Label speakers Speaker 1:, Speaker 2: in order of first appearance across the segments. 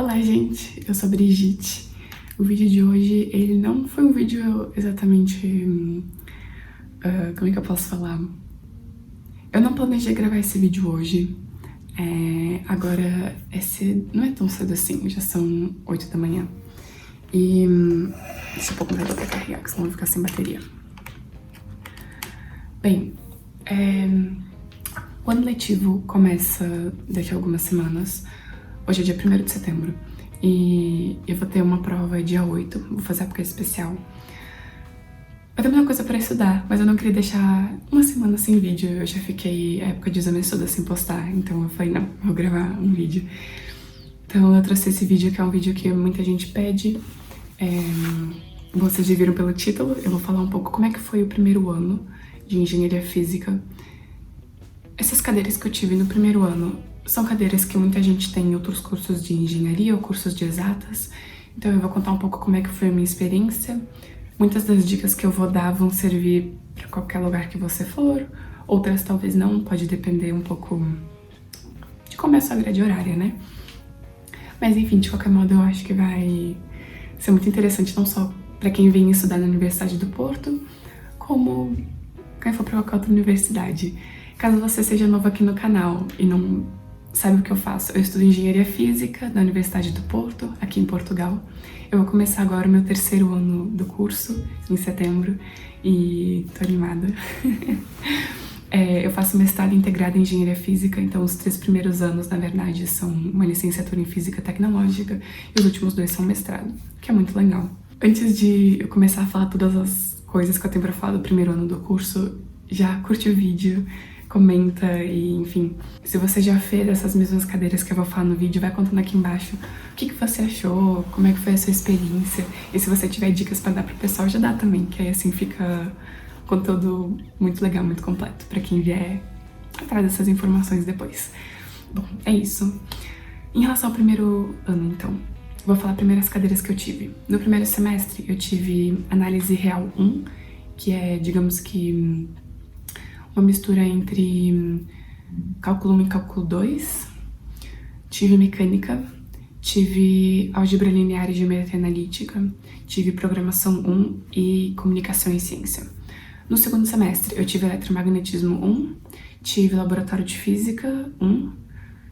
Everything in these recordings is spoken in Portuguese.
Speaker 1: Olá, gente, eu sou a Brigitte. O vídeo de hoje, ele não foi um vídeo exatamente... como é que eu posso falar? Eu não planejei gravar esse vídeo hoje. Agora, não é tão cedo assim, já são 8 da manhã. E deixa eu pôr o computador pra carregar, que senão eu vou ficar sem bateria. Bem, o ano letivo começa daqui a algumas semanas. Hoje é dia 1º de setembro e eu vou ter uma prova dia 8, vou fazer a época especial. Eu tenho muita coisa pra estudar, mas eu não queria deixar uma semana sem vídeo. Eu já fiquei a época de exame toda sem postar, então eu falei, não, vou gravar um vídeo. Então eu trouxe esse vídeo, que é um vídeo que muita gente pede. Vocês já viram pelo título, eu vou falar um pouco como é que foi o primeiro ano de engenharia física. Essas cadeiras que eu tive no primeiro ano são cadeiras que muita gente tem em outros cursos de engenharia ou cursos de exatas. Então eu vou contar um pouco como é que foi a minha experiência. Muitas das dicas que eu vou dar vão servir para qualquer lugar que você for. Outras talvez não, pode depender um pouco de como é a sua grade horária, né? Mas enfim, de qualquer modo eu acho que vai ser muito interessante não só para quem vem estudar na Universidade do Porto, como quem for para qualquer outra universidade. Caso você seja novo aqui no canal e não sabe o que eu faço, eu estudo Engenharia Física na Universidade do Porto, aqui em Portugal. Eu vou começar agora o meu 3º ano do curso, em setembro, e tô animada. Eu faço mestrado integrado em Engenharia Física, então os 3 primeiros anos, na verdade, são uma licenciatura em Física Tecnológica e os últimos 2 são mestrado, que é muito legal. Antes de eu começar a falar todas as coisas que eu tenho pra falar do primeiro ano do curso, já curte o vídeo, comenta e, enfim, se você já fez essas mesmas cadeiras que eu vou falar no vídeo, vai contando aqui embaixo o que você achou, como é que foi a sua experiência, e se você tiver dicas pra dar pro pessoal, já dá também, que aí assim fica um conteúdo muito legal, muito completo, pra quem vier atrás dessas informações depois. Bom, é isso. Em relação ao primeiro ano, então, vou falar primeiro as cadeiras que eu tive. No primeiro semestre, eu tive Análise Real 1, que é, digamos que, uma mistura entre Cálculo 1 e Cálculo 2. Tive Mecânica, tive Álgebra Linear e Geometria Analítica, tive Programação 1 e Comunicação e Ciência. No segundo semestre, eu tive Eletromagnetismo 1, tive Laboratório de Física 1,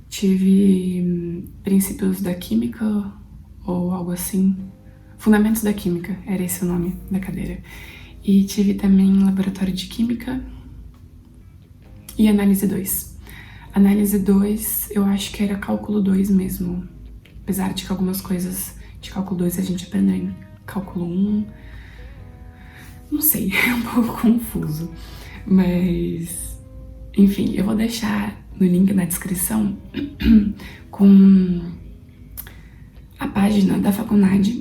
Speaker 1: tive Princípios da Química, ou algo assim, Fundamentos da Química, era esse o nome da cadeira. E tive também Laboratório de Química e Análise 2. Análise 2, eu acho que era Cálculo 2 mesmo, apesar de que algumas coisas de Cálculo 2 a gente aprende em Cálculo 1. Não sei, é um pouco confuso, mas enfim, eu vou deixar no link na descrição com a página da faculdade,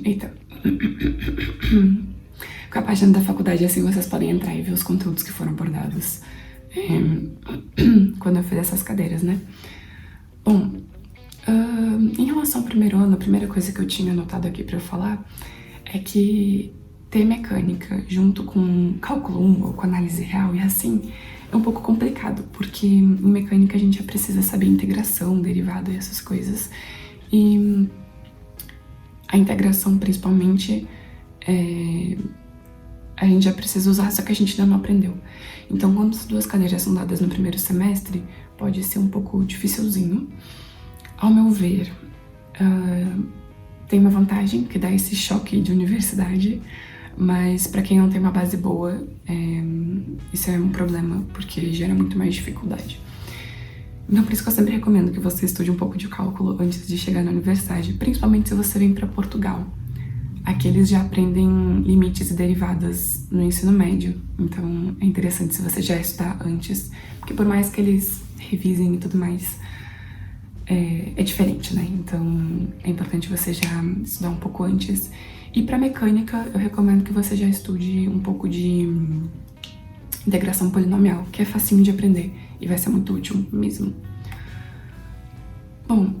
Speaker 1: com a página da faculdade, assim vocês podem entrar e ver os conteúdos que foram abordados quando eu fiz essas cadeiras, né? Bom, em relação ao primeiro ano, a primeira coisa que eu tinha anotado aqui pra eu falar é que ter mecânica junto com cálculo 1 ou com análise real e assim é um pouco complicado, porque em mecânica a gente já precisa saber integração, derivada e essas coisas. E a integração, principalmente, a gente já precisa usar, só que a gente ainda não aprendeu. Então, quando as 2 cadeiras são dadas no primeiro semestre, pode ser um pouco dificilzinho. Ao meu ver, tem uma vantagem, que dá esse choque de universidade, mas pra quem não tem uma base boa, isso é um problema, porque gera muito mais dificuldade. Então, por isso que eu sempre recomendo que você estude um pouco de cálculo antes de chegar na universidade, principalmente se você vem pra Portugal. Aqui eles já aprendem limites e derivadas no ensino médio, então é interessante se você já estudar antes, porque por mais que eles revisem e tudo mais, é diferente, né? Então é importante você já estudar um pouco antes. E para mecânica, eu recomendo que você já estude um pouco de integração polinomial, que é facinho de aprender e vai ser muito útil mesmo. Bom,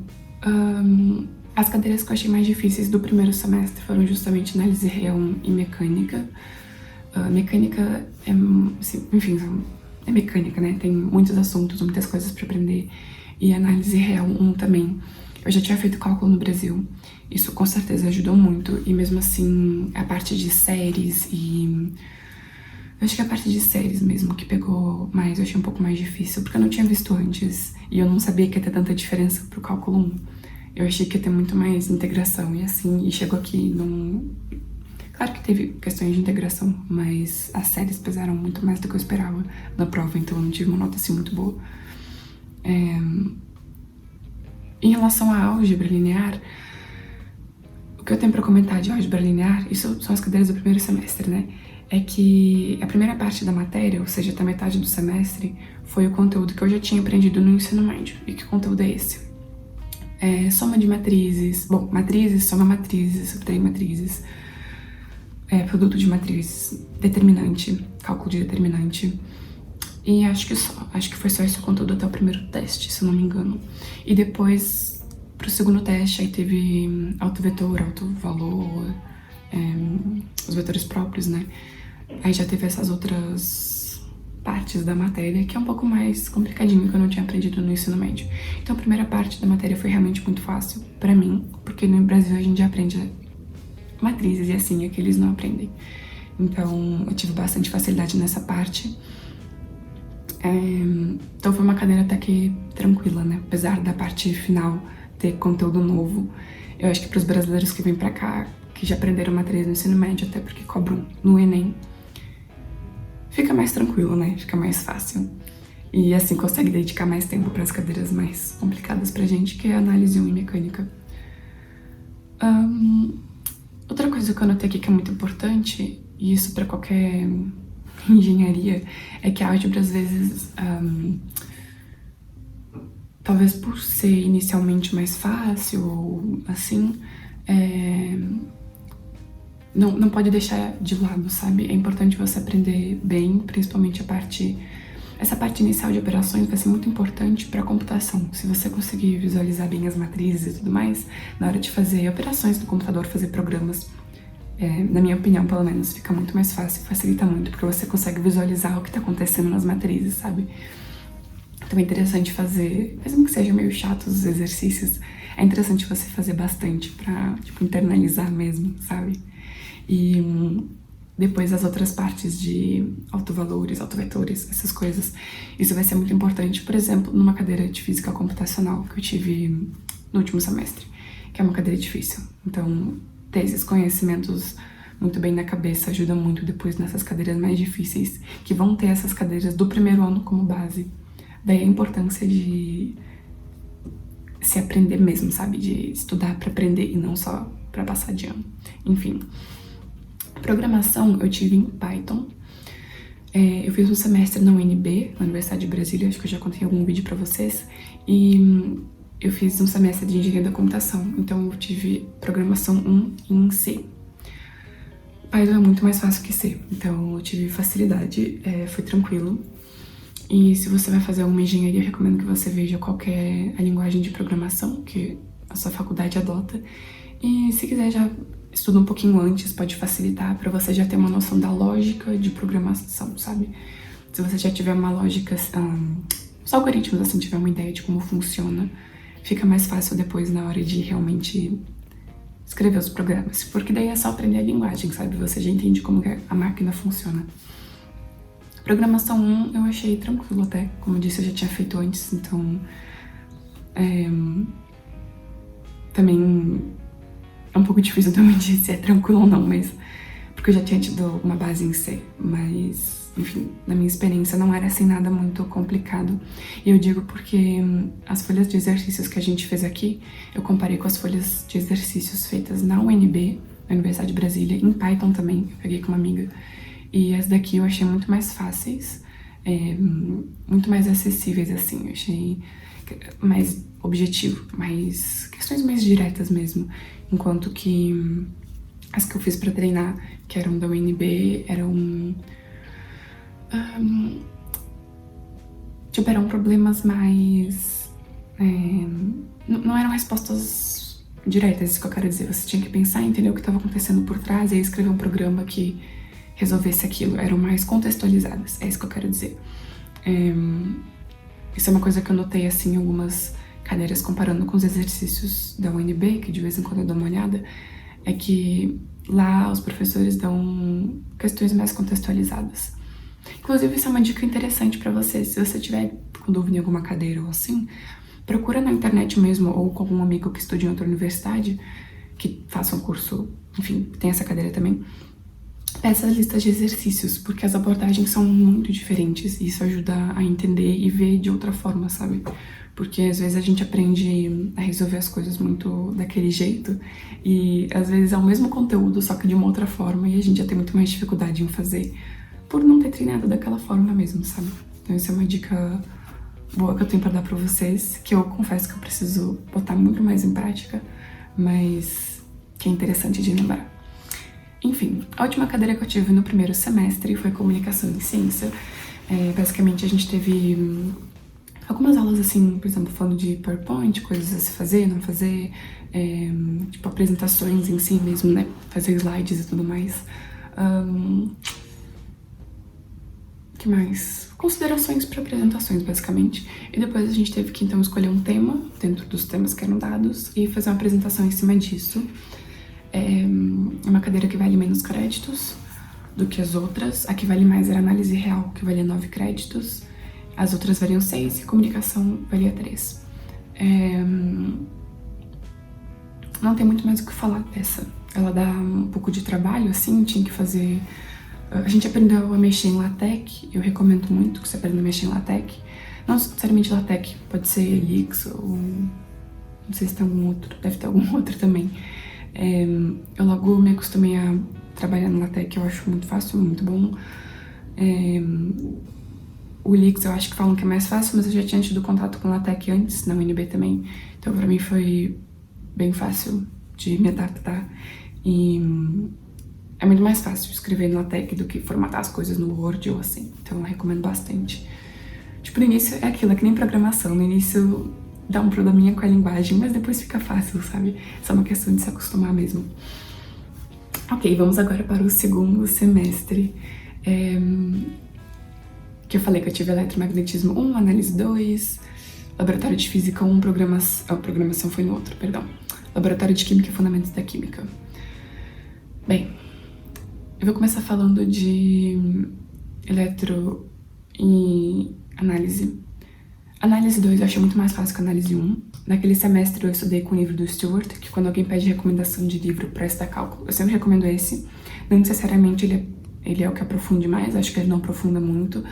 Speaker 1: as cadeiras que eu achei mais difíceis do primeiro semestre foram justamente Análise Real e Mecânica. Mecânica enfim, é mecânica, né? Tem muitos assuntos, muitas coisas para aprender. E Análise Real 1 também. Eu já tinha feito cálculo no Brasil, isso com certeza ajudou muito, e mesmo assim a parte de séries eu acho que a parte de séries mesmo que pegou mais, eu achei um pouco mais difícil, porque eu não tinha visto antes e eu não sabia que ia ter tanta diferença pro cálculo 1. Eu achei que ia ter muito mais integração e assim, e chegou aqui num... Claro que teve questões de integração, mas as séries pesaram muito mais do que eu esperava na prova, então eu não tive uma nota assim muito boa. Em relação à álgebra linear, o que eu tenho pra comentar de álgebra linear, isso são as cadeiras do primeiro semestre, né? É que a primeira parte da matéria, ou seja, até metade do semestre, foi o conteúdo que eu já tinha aprendido no ensino médio. E que conteúdo é esse? Soma de matrizes, bom, matrizes, soma matrizes, subtrair matrizes, produto de matrizes, determinante, cálculo de determinante. E acho que foi só esse o conteúdo até o primeiro teste, se eu não me engano. E depois, pro segundo teste, aí teve autovetor, autovalor, os vetores próprios, né? Aí já teve essas outras partes da matéria, que é um pouco mais complicadinho, que eu não tinha aprendido no ensino médio. Então a primeira parte da matéria foi realmente muito fácil pra mim, porque no Brasil a gente já aprende matrizes e assim, é que eles não aprendem. Então eu tive bastante facilidade nessa parte. Então foi uma cadeira até que tranquila, né? Apesar da parte final ter conteúdo novo. Eu acho que pros brasileiros que vêm pra cá, que já aprenderam matriz no ensino médio, até porque cobram no Enem, fica mais tranquilo, né? Fica mais fácil. E assim consegue dedicar mais tempo para as cadeiras mais complicadas pra gente, que é análise 1 e mecânica. Outra coisa que eu notei aqui que é muito importante, e isso para qualquer engenharia, é que a álgebra às vezes, talvez por ser inicialmente mais fácil ou assim, não pode deixar de lado, sabe? É importante você aprender bem, principalmente essa parte inicial de operações vai ser muito importante para a computação. Se você conseguir visualizar bem as matrizes e tudo mais, na hora de fazer operações no computador, fazer programas, na minha opinião, pelo menos, fica muito mais fácil, facilita muito, porque você consegue visualizar o que tá acontecendo nas matrizes, sabe? Então é interessante fazer, mesmo que sejam meio chatos os exercícios, é interessante você fazer bastante pra, tipo, internalizar mesmo, sabe? E depois as outras partes de autovalores, autovetores, essas coisas. Isso vai ser muito importante, por exemplo, numa cadeira de física computacional que eu tive no último semestre, que é uma cadeira difícil. Então, ter esses conhecimentos muito bem na cabeça ajuda muito depois nessas cadeiras mais difíceis, que vão ter essas cadeiras do primeiro ano como base. Daí a importância de se aprender mesmo, sabe? De estudar pra aprender e não só pra passar de ano. Enfim. Programação eu tive em Python. Eu fiz um semestre na UNB, na Universidade de Brasília, acho que eu já contei em algum vídeo pra vocês. E eu fiz um semestre de engenharia da computação, então eu tive programação 1 em C. Python é muito mais fácil que C, então eu tive facilidade, foi tranquilo. E se você vai fazer alguma engenharia, eu recomendo que você veja qual que é a linguagem de programação que a sua faculdade adota. E se quiser já estuda um pouquinho antes, pode facilitar pra você já ter uma noção da lógica de programação, sabe? Se você já tiver uma lógica, os algoritmos, assim, tiver uma ideia de como funciona, fica mais fácil depois na hora de realmente escrever os programas, porque daí é só aprender a linguagem, sabe? Você já entende como que a máquina funciona. Programação 1 eu achei tranquilo até, como eu disse, eu já tinha feito antes, então também é um pouco difícil também dizer se é tranquilo ou não, mas porque eu já tinha tido uma base em C, mas enfim, na minha experiência não era assim nada muito complicado. E eu digo porque as folhas de exercícios que a gente fez aqui, eu comparei com as folhas de exercícios feitas na UNB, na Universidade de Brasília, em Python também, eu peguei com uma amiga. E as daqui eu achei muito mais fáceis, muito mais acessíveis, assim, eu achei mais objetivo, mais questões mais diretas mesmo. Enquanto que as que eu fiz pra treinar, que eram da UNB, eram eram problemas mais... não eram respostas diretas, isso que eu quero dizer. Você tinha que pensar, entender o que estava acontecendo por trás e aí escrever um programa que resolvesse aquilo. Eram mais contextualizadas, é isso que eu quero dizer. Isso é uma coisa que eu notei, assim, algumas cadeiras comparando com os exercícios da UNB, que de vez em quando eu dou uma olhada, é que lá os professores dão questões mais contextualizadas. Inclusive, isso é uma dica interessante pra você. Se você tiver com dúvida em alguma cadeira ou assim, procura na internet mesmo, ou com algum amigo que estude em outra universidade, que faça um curso, enfim, tem essa cadeira também. Peça as listas de exercícios, porque as abordagens são muito diferentes, e isso ajuda a entender e ver de outra forma, sabe? Porque às vezes a gente aprende a resolver as coisas muito daquele jeito, e às vezes é o mesmo conteúdo, só que de uma outra forma, e a gente já tem muito mais dificuldade em fazer, por não ter treinado daquela forma mesmo, sabe? Então essa é uma dica boa que eu tenho pra dar pra vocês, que eu confesso que eu preciso botar muito mais em prática, mas que é interessante de lembrar. Enfim, a última cadeira que eu tive no primeiro semestre foi Comunicação e Ciência. Basicamente a gente teve algumas aulas assim, por exemplo, falando de PowerPoint, coisas a se fazer, não fazer, tipo apresentações em si mesmo, né? Fazer slides e tudo mais. Que mais? Considerações para apresentações, basicamente. E depois a gente teve que então escolher um tema, dentro dos temas que eram dados, e fazer uma apresentação em cima disso. É uma cadeira que vale menos créditos do que as outras. A que vale mais era Análise Real, que valia 9 créditos. As outras valiam 6 e Comunicação valia 3. Não tem muito mais o que falar dessa. Ela dá um pouco de trabalho, assim, tinha que fazer... A gente aprendeu a mexer em LaTeX, eu recomendo muito que você aprenda a mexer em LaTeX. Não necessariamente LaTeX, pode ser Elix ou... não sei se tem algum outro, deve ter algum outro também. Eu logo me acostumei a trabalhar no LaTeX, eu acho muito fácil, muito bom. O Elix eu acho que falam que é mais fácil, mas eu já tinha tido contato com o LaTeX antes, na UNB também. Então pra mim foi bem fácil de me adaptar. E é muito mais fácil escrever no LaTeX do que formatar as coisas no Word ou assim. Então eu recomendo bastante. Tipo, no início é aquilo, é que nem programação. No início dá um probleminha com a linguagem, mas depois fica fácil, sabe? Só uma questão de se acostumar mesmo. Ok, vamos agora para o segundo semestre. Que eu falei que eu tive Eletromagnetismo 1, Análise 2, Laboratório de Física 1, Programação foi no outro, perdão. Laboratório de Química e Fundamentos da Química. Bem, eu vou começar falando de Eletro e Análise. Análise 2 eu achei muito mais fácil que a Análise 1. Naquele semestre eu estudei com o livro do Stewart, que quando alguém pede recomendação de livro para estudar cálculo, eu sempre recomendo esse. Não necessariamente ele é o que aprofunde mais, acho que ele não aprofunda muito,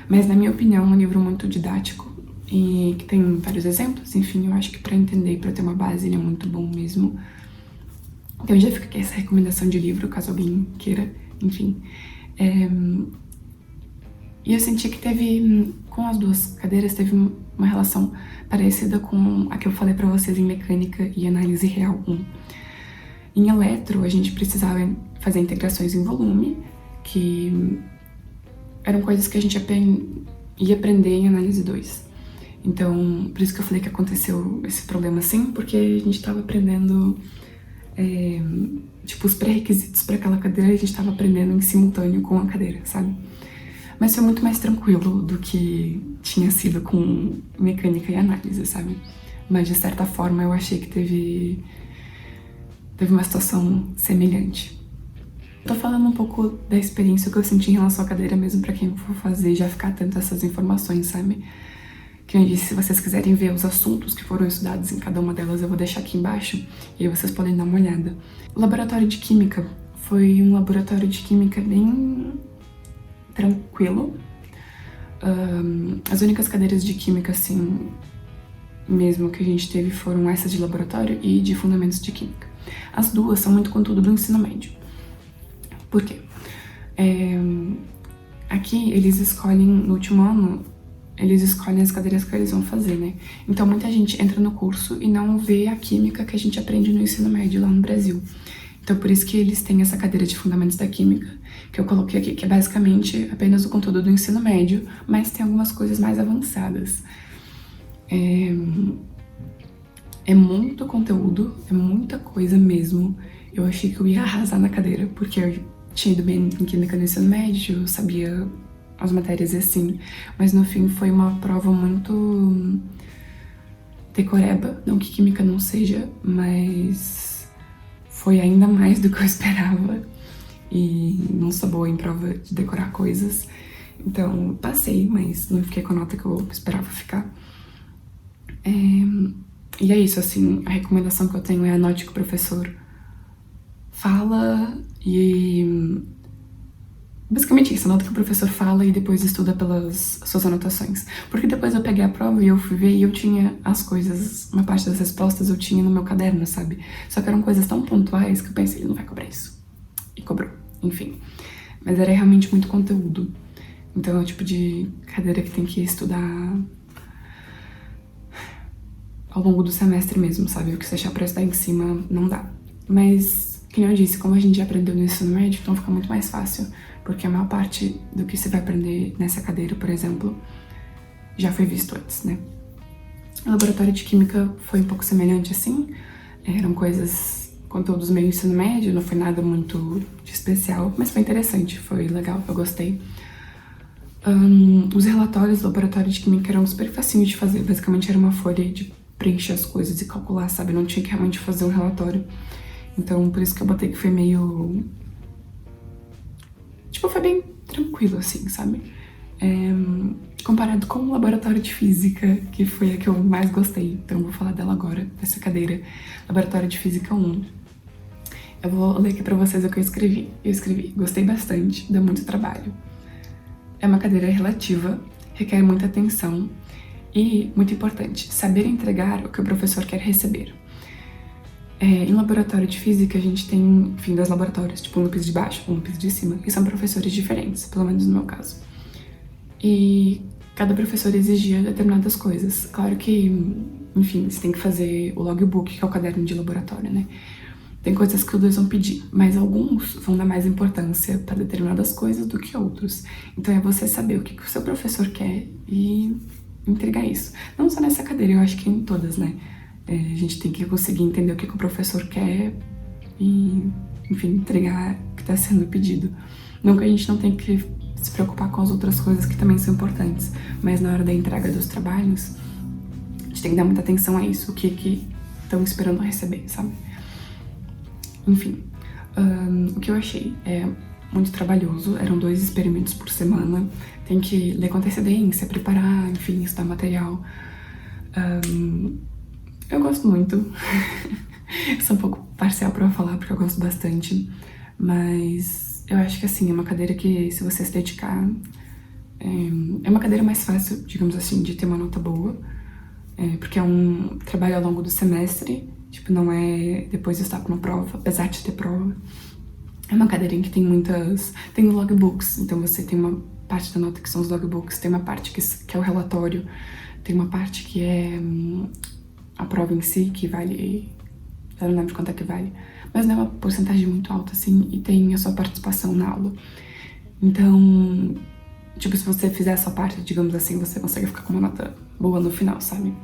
Speaker 1: mas na minha opinião é um livro muito didático e que tem vários exemplos, enfim, eu acho que para entender e para ter uma base ele é muito bom mesmo. Então já fica aqui essa recomendação de livro, caso alguém queira, enfim. E eu senti que teve, com as duas cadeiras, teve uma relação parecida com a que eu falei pra vocês em Mecânica e Análise Real 1. Em Eletro, a gente precisava fazer integrações em volume, que eram coisas que a gente ia aprender em Análise 2. Então, por isso que eu falei que aconteceu esse problema assim, porque a gente tava aprendendo... tipo, os pré-requisitos para aquela cadeira a gente tava aprendendo em simultâneo com a cadeira, sabe? Mas foi muito mais tranquilo do que tinha sido com Mecânica e Análise, sabe? Mas de certa forma eu achei que teve uma situação semelhante. Tô falando um pouco da experiência que eu senti em relação à cadeira mesmo pra quem for fazer já ficar atento a essas informações, sabe? Que eu disse, se vocês quiserem ver os assuntos que foram estudados em cada uma delas, eu vou deixar aqui embaixo e aí vocês podem dar uma olhada. O laboratório de Química foi um laboratório de Química bem tranquilo. As únicas cadeiras de Química, assim, mesmo que a gente teve foram essas de laboratório e de Fundamentos de Química. As duas são muito conteúdo do ensino médio. Por quê? Aqui eles escolhem, no último ano, eles escolhem as cadeiras que eles vão fazer, né? Então muita gente entra no curso e não vê a química que a gente aprende no ensino médio lá no Brasil. Então por isso que eles têm essa cadeira de Fundamentos da Química, que eu coloquei aqui, que é basicamente apenas o conteúdo do ensino médio, mas tem algumas coisas mais avançadas. É muito conteúdo, é muita coisa mesmo. Eu achei que eu ia arrasar na cadeira, porque eu tinha ido bem em Química no ensino médio, eu sabia as matérias assim, mas no fim foi uma prova muito decoreba, não que química não seja, mas foi ainda mais do que eu esperava. E não sou boa em prova de decorar coisas. Então, passei, mas não fiquei com a nota que eu esperava ficar. E é isso, assim, a recomendação que eu tenho é anote que o professor fala e... basicamente isso, anota que o professor fala e depois estuda pelas suas anotações. Porque depois eu peguei a prova e eu fui ver e eu tinha as coisas, uma parte das respostas eu tinha no meu caderno, sabe? Só que eram coisas tão pontuais que eu pensei, ele não vai cobrar isso. E cobrou, enfim. Mas era realmente muito conteúdo. Então é o tipo de cadeira que tem que estudar ao longo do semestre mesmo, sabe? O que você achar pra estudar em cima não dá. Mas, como eu disse, como a gente já aprendeu no ensino médio, então fica muito mais fácil. Porque a maior parte do que você vai aprender nessa cadeira, por exemplo, já foi visto antes, né? O laboratório de química foi um pouco semelhante assim. Eram coisas, conteúdos meio ensino médio, não foi nada muito de especial, mas foi interessante, foi legal, eu gostei. Os relatórios do laboratório de química eram super facinhos de fazer, basicamente era uma folha de preencher as coisas e calcular, sabe? Não tinha que realmente fazer um relatório. Então, por isso que eu botei que foi meio... tipo, foi bem tranquilo, assim, sabe? Comparado com o laboratório de física, que foi a que eu mais gostei. Então, vou falar dela agora, dessa cadeira. Laboratório de Física 1. Eu vou ler aqui pra vocês o que eu escrevi. Eu escrevi, gostei bastante, dá muito trabalho. É uma cadeira relativa, requer muita atenção e, muito importante, saber entregar o que o professor quer receber. Em laboratório de física, a gente tem, enfim, dois laboratórios, tipo um no piso de baixo, um no piso de cima, e são professores diferentes, pelo menos no meu caso. E cada professor exigia determinadas coisas. Claro que, enfim, você tem que fazer o logbook, que é o caderno de laboratório, né? Tem coisas que os dois vão pedir, mas alguns vão dar mais importância para determinadas coisas do que outros. Então é você saber o que o seu professor quer e entregar isso. Não só nessa cadeira, eu acho que em todas, né? A gente tem que conseguir entender o que o professor quer e, enfim, entregar o que está sendo pedido. Não que a gente não tenha que se preocupar com as outras coisas que também são importantes, mas na hora da entrega dos trabalhos, a gente tem que dar muita atenção a isso, o que estão esperando receber, sabe? Enfim, o que eu achei é muito trabalhoso, eram 2 experimentos por semana, tem que ler com antecedência, preparar, enfim, estudar material. Eu gosto muito, sou um pouco parcial pra falar porque eu gosto bastante, mas eu acho que assim, é uma cadeira que se você se dedicar, é uma cadeira mais fácil, digamos assim, de ter uma nota boa, porque é um trabalho ao longo do semestre, tipo, não é depois de estar com uma prova, apesar de ter prova. É uma cadeirinha que tem tem logbooks, então você tem uma parte da nota que são os logbooks, tem uma parte que é o relatório, tem uma parte que é a prova em si, que vale, eu não lembro quanto é que vale, mas não é uma porcentagem muito alta, assim, e tem a sua participação na aula. Então, tipo, se você fizer essa parte, digamos assim, você consegue ficar com uma nota boa no final, sabe?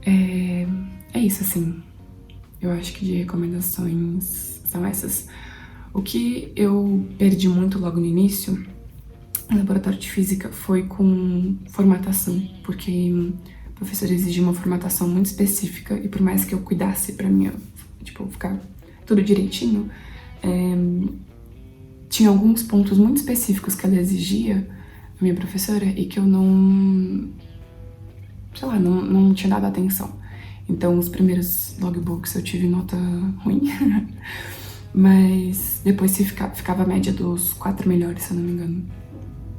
Speaker 1: É isso, assim. Eu acho que de recomendações são essas. O que eu perdi muito logo no início, no laboratório de física, foi com formatação, porque o professor exigia uma formatação muito específica e por mais que eu cuidasse pra mim, tipo, ficar tudo direitinho, tinha alguns pontos muito específicos que ela exigia, a minha professora, e que eu não, sei lá, não tinha dado atenção. Então, os primeiros logbooks eu tive nota ruim, mas depois ficava a média dos 4 melhores, se eu não me engano.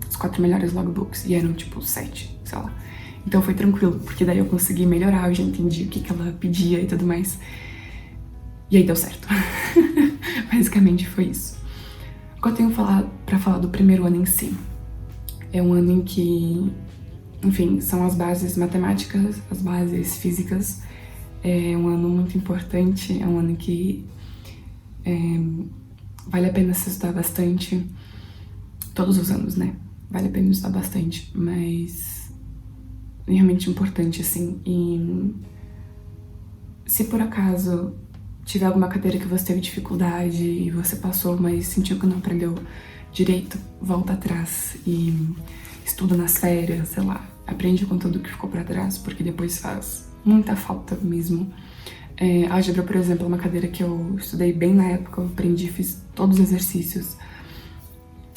Speaker 1: Os 4 melhores logbooks, e eram tipo 7, sei lá. Então foi tranquilo, porque daí eu consegui melhorar, eu já entendi o que ela pedia e tudo mais. E aí deu certo. Basicamente foi isso. O que eu tenho pra falar do primeiro ano em si? É um ano em que, enfim, são as bases matemáticas, as bases físicas. É um ano muito importante, é um ano que vale a pena se estudar bastante. Todos os anos, né? Vale a pena estudar bastante, mas é realmente importante, assim. E se por acaso tiver alguma cadeira que você teve dificuldade e você passou, mas sentiu que não aprendeu direito, volta atrás e estuda nas férias, sei lá, aprende com tudo que ficou pra trás, porque depois faz muita falta mesmo. Álgebra, por exemplo, é uma cadeira que eu estudei bem na época, eu aprendi, fiz todos os exercícios,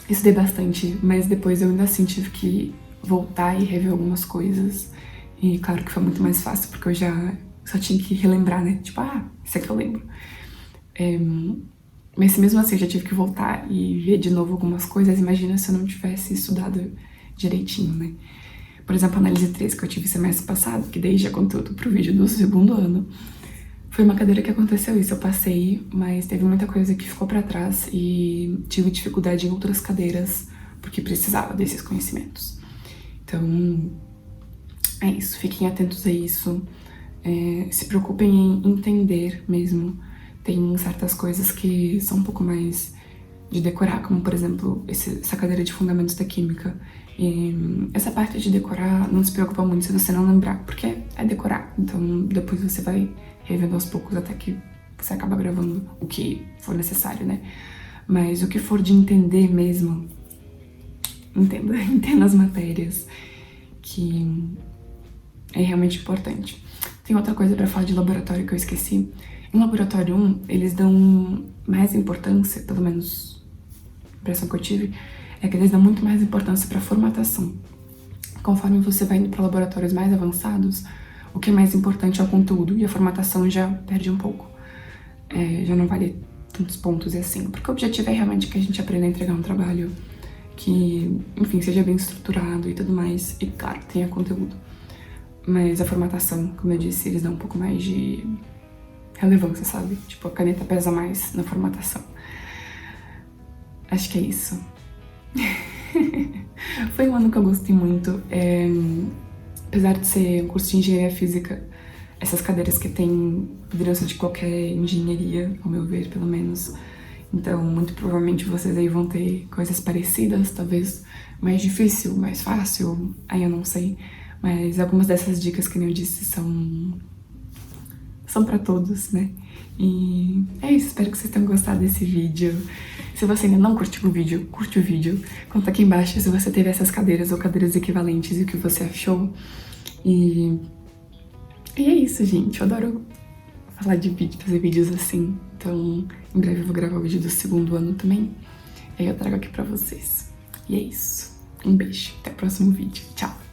Speaker 1: estudei bastante, mas depois eu ainda assim tive que voltar e rever algumas coisas. E claro que foi muito mais fácil, porque eu já só tinha que relembrar, né? Tipo, isso aqui eu lembro. Mas mesmo assim eu já tive que voltar e ver de novo algumas coisas. Imagina se eu não tivesse estudado direitinho, né? Por exemplo, a análise 3 que eu tive semestre passado, que daí já conteúdo pro vídeo do segundo ano. Foi uma cadeira que aconteceu isso, eu passei, mas teve muita coisa que ficou pra trás e tive dificuldade em outras cadeiras, porque precisava desses conhecimentos. Então, é isso, fiquem atentos a isso, se preocupem em entender mesmo. Tem certas coisas que são um pouco mais de decorar, como por exemplo, essa cadeira de fundamentos da química. E essa parte de decorar, não se preocupa muito se você não lembrar, porque é decorar. Então depois você vai revendo aos poucos até que você acaba gravando o que for necessário, né? Mas o que for de entender mesmo, entenda as matérias, que é realmente importante. Tem outra coisa pra falar de laboratório que eu esqueci. Em laboratório 1, eles dão mais importância, pelo menos a impressão que eu tive, é que eles dão muito mais importância pra formatação. Conforme você vai indo pra laboratórios mais avançados, o que é mais importante é o conteúdo, e a formatação já perde um pouco. Já não vale tantos pontos e assim, porque o objetivo é realmente que a gente aprenda a entregar um trabalho que, enfim, seja bem estruturado e tudo mais, e claro, tenha conteúdo. Mas a formatação, como eu disse, eles dão um pouco mais de relevância, sabe? Tipo, a caneta pesa mais na formatação. Acho que é isso. Foi um ano que eu gostei muito. Apesar de ser um curso de engenharia física, essas cadeiras que tem poderiam ser de qualquer engenharia, ao meu ver, pelo menos. Então, muito provavelmente vocês aí vão ter coisas parecidas, talvez mais difícil, mais fácil, aí eu não sei. Mas algumas dessas dicas, que nem eu disse, são pra todos, né? E é isso, espero que vocês tenham gostado desse vídeo. Se você ainda não curtiu o vídeo, curte o vídeo. Conta aqui embaixo se você teve essas cadeiras ou cadeiras equivalentes e o que você achou. E é isso, gente. Eu adoro falar de vídeo, fazer vídeos assim. Então, em breve eu vou gravar o vídeo do segundo ano também. E aí eu trago aqui pra vocês. E é isso. Um beijo. Até o próximo vídeo. Tchau.